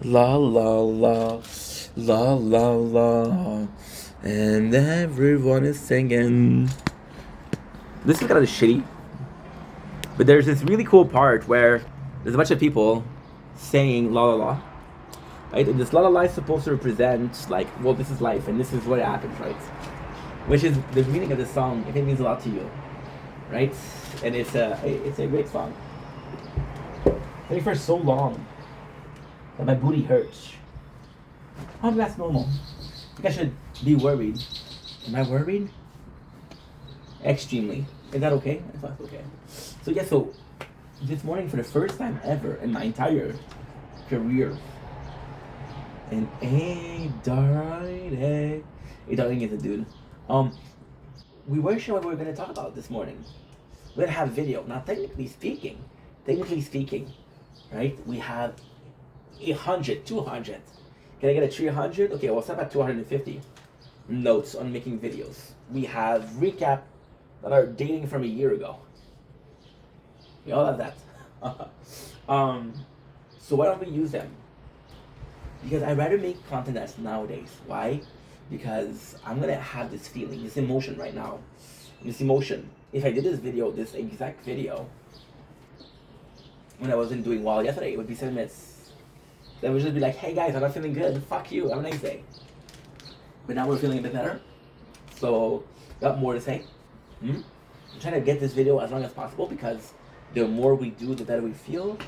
La la la, la la la, and everyone is singing. This is kind of shitty, but there's this really cool part where there's a bunch of people saying la la la, right? And this la la la is supposed to represent like, well, this is life and this is what happens, right? Which is the meaning of this song. If it means a lot to you, right? And it's a great song. Played for so long that my booty hurts. How that's normal? I think I should be worried. Am I worried? Extremely. Is that okay? I thought it's okay. So yeah, so this morning for the first time ever in my entire career, and A darling is a dude. We weren't sure what we were gonna talk about this morning. We're gonna have video. Now technically speaking, right? We have 100, 200. Can I get a 300? Okay, well, stop at 250 notes on making videos. We have recap that are dating from a year ago. We all have that. So why don't we use them? Because I'd rather make content that's nowadays. Why? Because I'm gonna have this feeling, this emotion right now. This emotion. If I did this exact video, when I wasn't doing well yesterday, it would be 7 minutes. Then would just be like, hey guys, I'm not feeling good. Fuck you. Have a nice day. But now we're feeling a bit better. So, got more to say. I'm trying to get this video as long as possible because the more we do, the better we feel.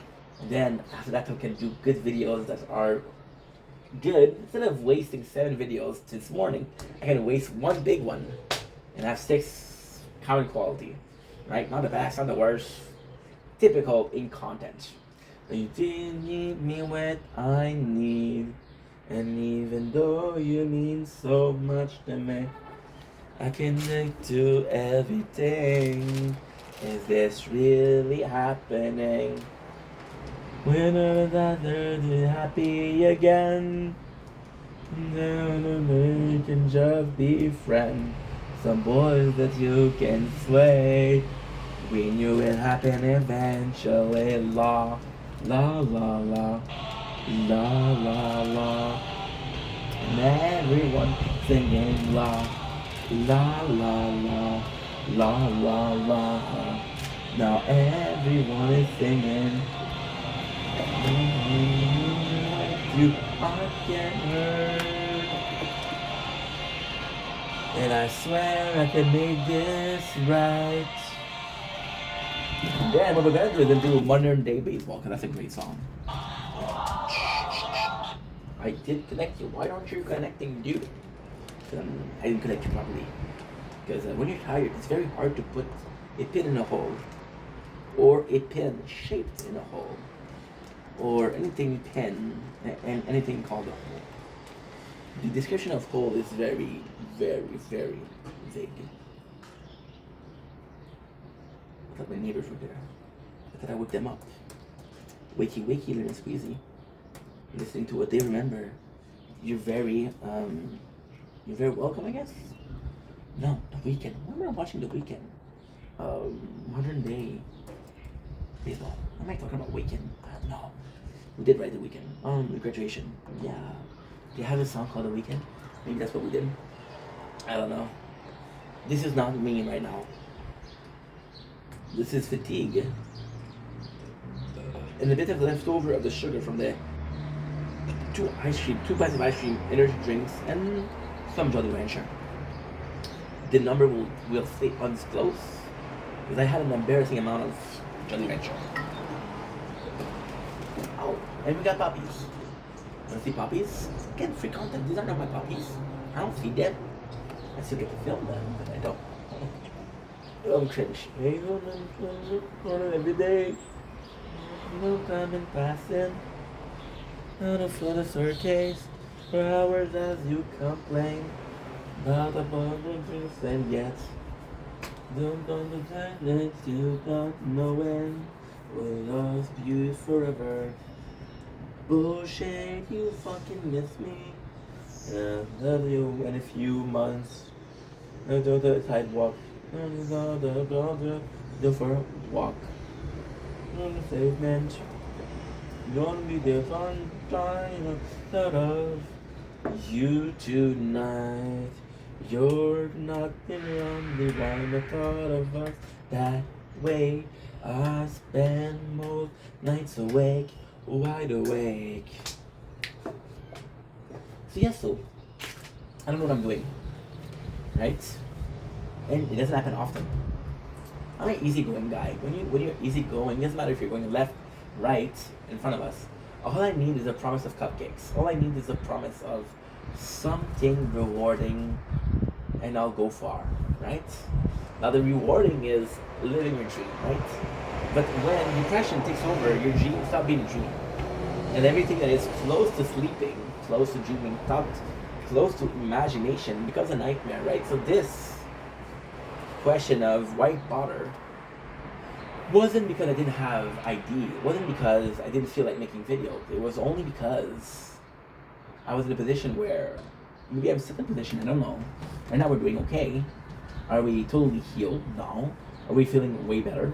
Then after that, we can do good videos that are good. Instead of wasting 7 videos this morning, I can waste one big one and have 6 common quality. Right? Not the best, not the worst. Typical in content. You didn't need me when I need, and even though you mean so much to me, I connect to everything. Is this really happening? When I'm rather happy again, then we can just be friends. Some boys that you can slay. We knew it happened eventually. La la la la la la la, and everyone singing la la la la la la la. Now everyone is singing. You are getting hurt, and I swear I can make this right. Then what we're gonna do is do Modern Day Baseball, because that's a great song. I did connect you. Why aren't you connecting, dude? I didn't connect you properly. Because when you're tired, it's very hard to put a pin in a hole, or a pin shaped in a hole, or anything pin and anything called a hole. The description of hole is very, very, very vague. I thought my neighbors were there. I thought I woke them up. Wakey, wakey, little squeezy. Listening to what they remember. You're very welcome, I guess. No, The Weeknd. I remember watching The Weeknd. Modern Day Baseball. Am I talking about Weeknd? No. We did write The Weeknd. Graduation. Yeah. They have a song called The Weeknd. Maybe that's what we did. I don't know. This is not me right now. This is fatigue. And a bit of leftover of the sugar from the 2 pints of ice cream, energy drinks, and some Jolly Rancher. The number will stay undisclosed because I had an embarrassing amount of Jolly Rancher. Oh, and we got puppies. Wanna see puppies? Again, free content. These are not my puppies. I don't feed them. I still get to film them, but I don't. I'm cringe. Every day. No time in passing. Out of the staircase for hours as you complain about abundance and yet don't understand that you don't know when we'll lost you forever. Bullshit, you fucking miss me. And I'll love you in a few months. I do the sidewalk. Do for a walk. On the pavement. Gonna be the sunshine of you tonight. You're not the only one that thought of us that way. I spend most nights awake, wide awake. So yeah, so I don't know what I'm doing, right? And it doesn't happen often. I'm an easygoing guy. When you're easygoing, it doesn't matter if you're going left, right, in front of us. All I need is a promise of cupcakes. All I need is a promise of something rewarding, and I'll go far, right? Now the rewarding is living your dream, right? But when depression takes over, your dream stop being a dream, and everything that is close to sleeping, close to dreaming, close to imagination becomes a nightmare, right? So this question of why bother wasn't because I didn't have ID. It wasn't because I didn't feel like making videos. It was only because I was in a position where maybe I'm still in a position, I don't know. Right now we're doing okay. Are we totally healed? No. Are we feeling way better?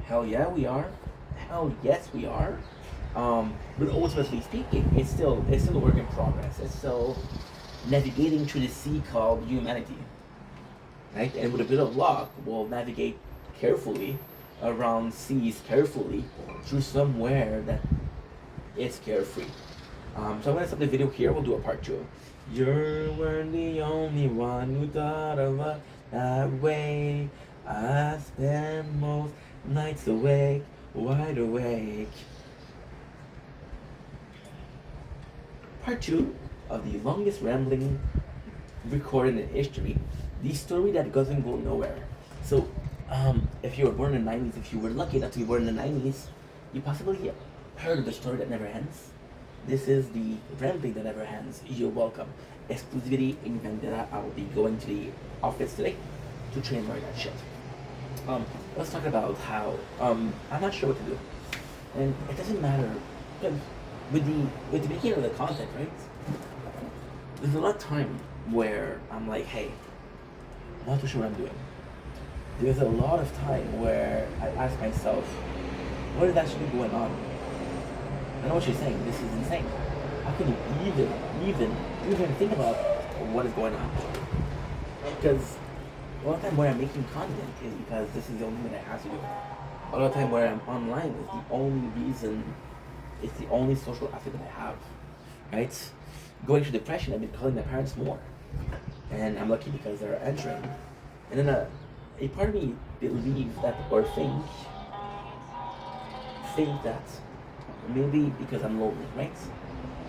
Hell yeah, we are. Hell yes, we are. But ultimately speaking, it's still a work in progress. It's still navigating through the sea called humanity, right? And with a bit of luck, we'll navigate carefully around seas carefully through somewhere that is carefree. So I'm gonna stop the video here. We'll do a part 2. You were the only one who thought of us that way. I spend most nights awake, wide awake. Part 2 of the longest rambling recorded in history. The story that doesn't go nowhere. So, if you were born in the 90s, if you were lucky enough to be born in the 90s, you possibly heard of the story that never ends. This is the rambling that never ends. You're welcome. Exclusivity in Vendetta. I will be going to the office today to trademark that shit. Let's talk about how I'm not sure what to do, and it doesn't matter because with the beginning of the content, right? There's a lot of time where I'm like, hey, I'm not too sure what I'm doing. There's a lot of time where I ask myself, what is actually going on? I know what you're saying. This is insane. How can you even think about what is going on? Because a lot of time where I'm making content is because this is the only thing that I have to do. A lot of time where I'm online is the only reason. It's the only social aspect that I have, right? Going through depression, I've been calling my parents more, and I'm lucky because they're answering. And then a part of me believes that or think that maybe because I'm lonely, right?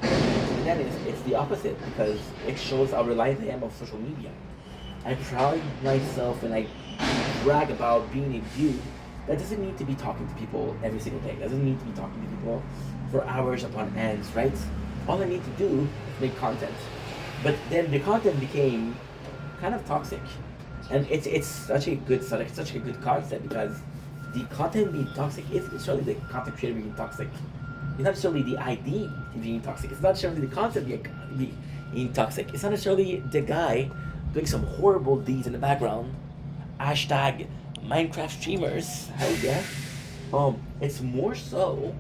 And then it's the opposite because it shows how reliant I am on social media. I pride myself and I brag about being a dude that doesn't need to be talking to people every single day. Doesn't need to be talking to people for hours upon ends, right? All I need to do is make content. But then the content became kind of toxic. And it's such a good subject, such a good concept because the content being toxic isn't necessarily the content creator being toxic. It's not necessarily the ID being toxic. It's not necessarily the content being toxic. It's not necessarily the guy doing some horrible deeds in the background. Hashtag Minecraft streamers. Hell yeah. It's more so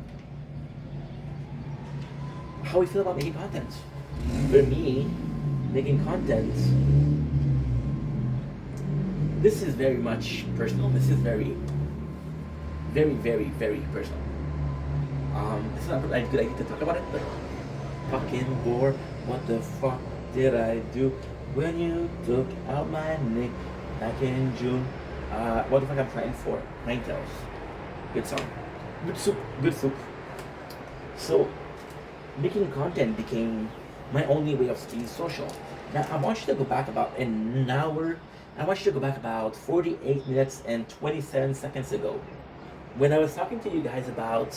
how we feel about making content. For me, making content, this is very much personal. This is very, very, very, very personal. It's not a good idea to talk about it, but fucking bore. What the fuck did I do when you took out my neck back in June? What the fuck I'm trying for? Ninetales. Good song. Good soup. Good soup. So, making content became my only way of staying social. Now, I want you to go back about an hour. I want you to go back about 48 minutes and 27 seconds ago when I was talking to you guys about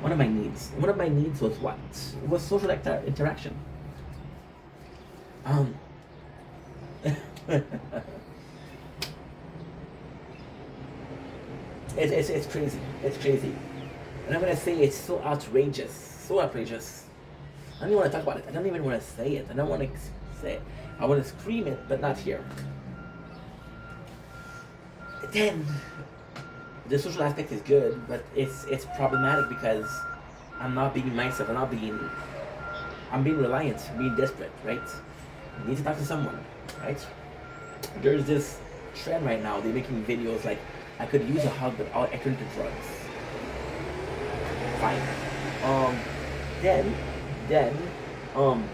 one of my needs. One of my needs was what? It was social interaction. It's crazy. It's crazy. And I'm gonna say it's so outrageous. So outrageous. I don't even want to talk about it. I don't even want to say it. I don't want to say it. I want to scream it, but not here. Then, the social aspect is good, but it's problematic because I'm not being myself. I'm being reliant, being desperate, right? I need to talk to someone, right? There's this trend right now. They're making videos like, I could use a hug, but I turn to drugs. Fine. Um, then, um,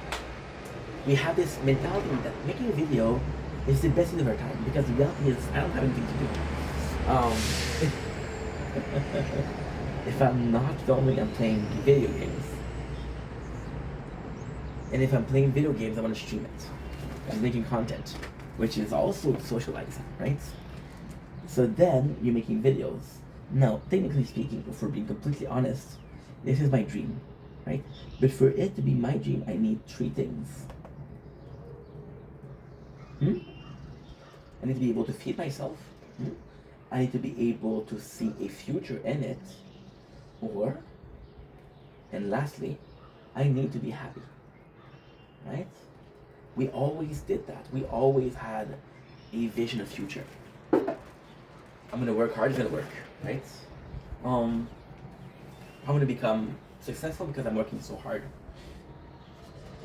we have this mentality that making a video is the best use of our time because the reality is I don't have anything to do. Um, if I'm not filming, I'm playing video games. And if I'm playing video games, I want to stream it. I'm making content, which is also socializing, right? So then you're making videos. Now, technically speaking, if we're being completely honest, this is my dream, right? But for it to be my dream, I need three things. I need to be able to feed myself. I need to be able to see a future in it. And lastly, I need to be happy. Right? We always did that. We always had a vision of future. I'm gonna work hard, it's gonna work, right? I'm gonna become successful because I'm working so hard.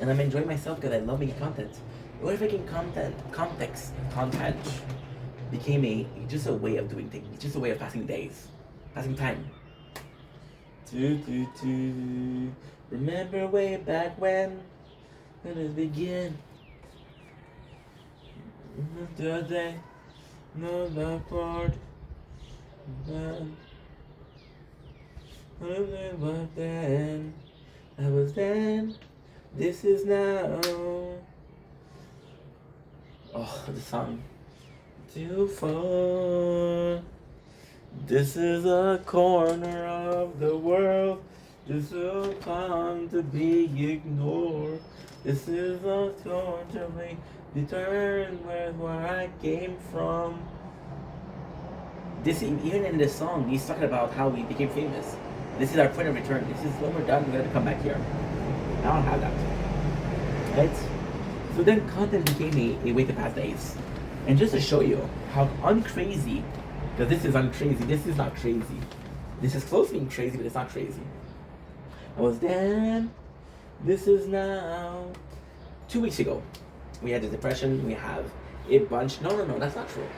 And I'm enjoying myself because I love making content. What if making content became just a way of doing things, just a way of passing days, passing time? Remember way back when it began. Today, no love part. But then, I was then, this is now. Oh, the song. Too far. This is a corner of the world. This will come to be ignored. This is a totally return where I came from. This even in this song, he's talking about how we became famous. This is our point of return. This is when we're done. We're gonna come back here. I don't have that, right? So then, content became a way to pass days, and just to show you how uncrazy, because this is uncrazy. This is not crazy. This is close to being crazy, but it's not crazy. I was then. This is now. 2 weeks ago, we had the depression. We have a bunch. No, that's not true.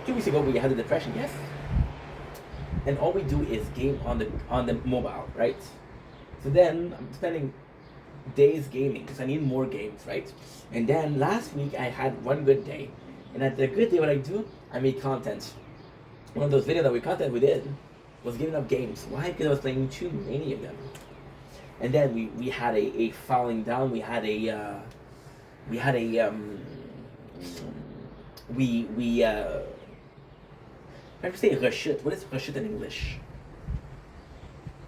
2 weeks ago, we had the depression. Yes. And all we do is game on the mobile, right? So then I'm spending days gaming because I need more games, right? And then last week I had one good day, and at the good day, what I do, I made content. One of those videos that we did was giving up games. Why? Because I was playing too many of them. And then we had a falling down. We had a I have to say rechute. What is rechute in English?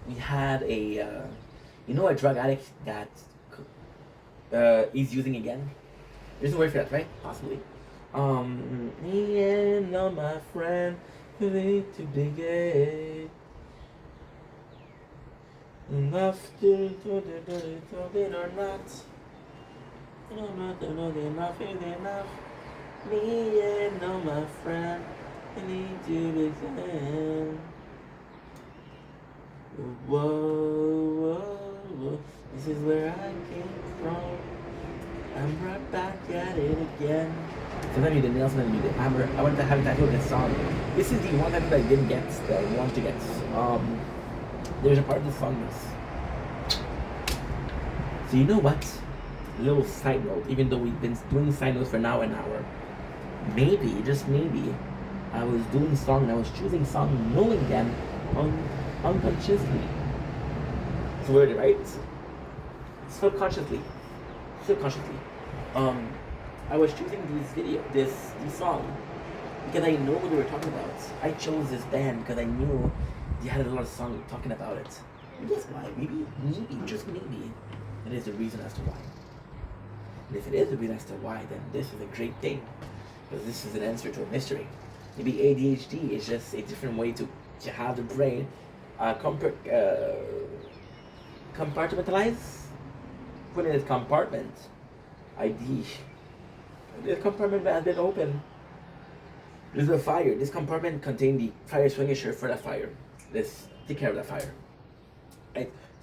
We had a drug addict that he's using again. There's a word for that, right? Possibly. Me and all my friend, we need to begin. Enough to it or not. Enough is enough. Me and all my friend, we need to begin. Whoa. This is where I came from. I'm right back at it again. Sometimes you did nails, sometimes you did hammer. I wanted to have a tattoo of this song. This is the one tattoo that I didn't get, that I want to get. There's a part of the song that's... So you know what? A little side note, even though we've been doing side notes for now an hour. Maybe, just maybe, I was doing song and I was choosing song knowing them unconsciously. It's weird, right? Subconsciously. I was choosing this song because I know what they were talking about. I chose this band because I knew they had a lot of songs talking about it. And guess why? Maybe, just maybe, it is the reason as to why. And if it is the reason as to why, then this is a great thing, because this is an answer to a mystery. Maybe ADHD is just a different way to have the brain compartmentalize. Put in its compartment. The compartment has been open. There's a fire. This compartment contained the fire extinguisher for that fire. Let's take care of that fire.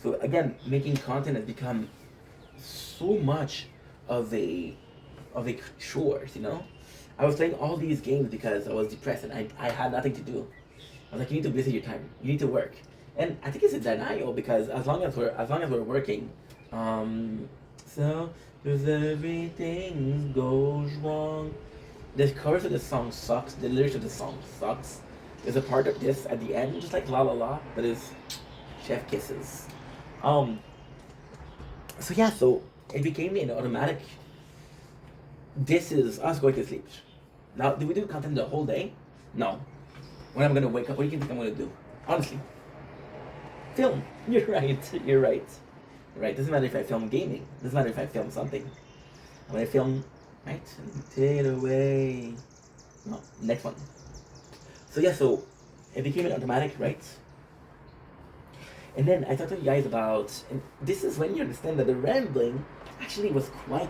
So again, making content has become so much of a chores, you know. I was playing all these games because I was depressed and I had nothing to do. I was like, you need to visit your time. You need to work. And I think it's a denial because as long as we're working, um, so if everything goes wrong, the chorus of the song sucks. The lyrics of the song sucks. There's a part of this at the end, just like La La La, but it's chef kisses. Um. So yeah, so it became an automatic. This is us going to sleep. Now, do we do content the whole day? No. When I'm gonna wake up, what do you think I'm gonna do? Honestly, film. You're right. You're right. Right. Doesn't matter if I film gaming. Doesn't matter if I film something. When I film, right? Take it away. No, next one. So yeah, so it became an automatic, right? And then I talked to you guys about, and this is when you understand that the rambling actually was quite